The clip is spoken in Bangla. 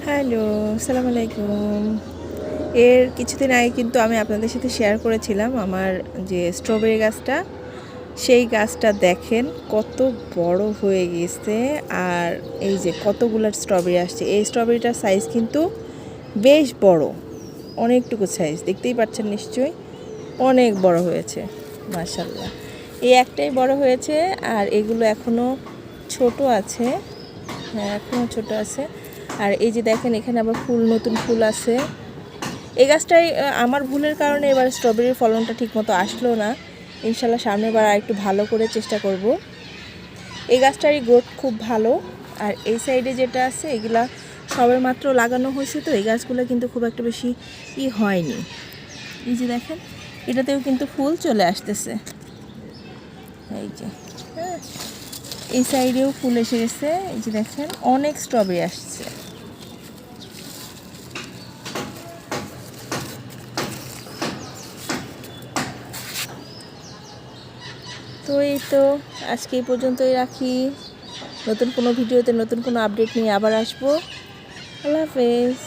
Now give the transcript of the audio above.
হ্যালো, আসসালামু আলাইকুম। এর কিছুদিন আগে কিন্তু আমি আপনাদের সাথে শেয়ার করেছিলাম আমার যে স্ট্রবেরি গাছটা, সেই গাছটা দেখেন কত বড় হয়ে গেছে। আর এই যে কতগুলো স্ট্রবেরি আসছে। এই স্ট্রবেরিটার সাইজ কিন্তু বেশ বড়, অনেকটুকু সাইজ, দেখতেই পাচ্ছেন নিশ্চয়ই। অনেক বড় হয়েছে, মাশাআল্লাহ। এই একটাই বড় হয়েছে, আর এগুলো এখনও ছোট আছে। হ্যাঁ, এখনও ছোট আছে। আর এই যে দেখেন, এখানে আবার ফুল, নতুন ফুল আছে। এই গাছটাই আমার ভুলের কারণে এবার স্ট্রবেরির ফলনটা ঠিকমতো আসলো না। ইনশাল্লাহ সামনের বার আর একটু ভালো করে চেষ্টা করব। এই গাছটারই গ্রোথ খুব ভালো। আর এই সাইডে যেটা আছে, এগুলা সবে মাত্র লাগানো হয়েছে, তো এই গাছগুলো কিন্তু খুব একটা বেশি হয়নি। এই যে দেখেন, এটাতেও কিন্তু ফুল চলে আসতেছে। এই যে, হ্যাঁ, এই সাইডেও ফুল এসে গেছে। এই যে দেখেন, অনেক স্ট্রবেরি আসছে। তো এই তো, আজকে এই পর্যন্তই রাখি। নতুন কোনো ভিডিওতে নতুন কোনো আপডেট নিয়ে আবার আসবো। আল্লাহ হাফেজ।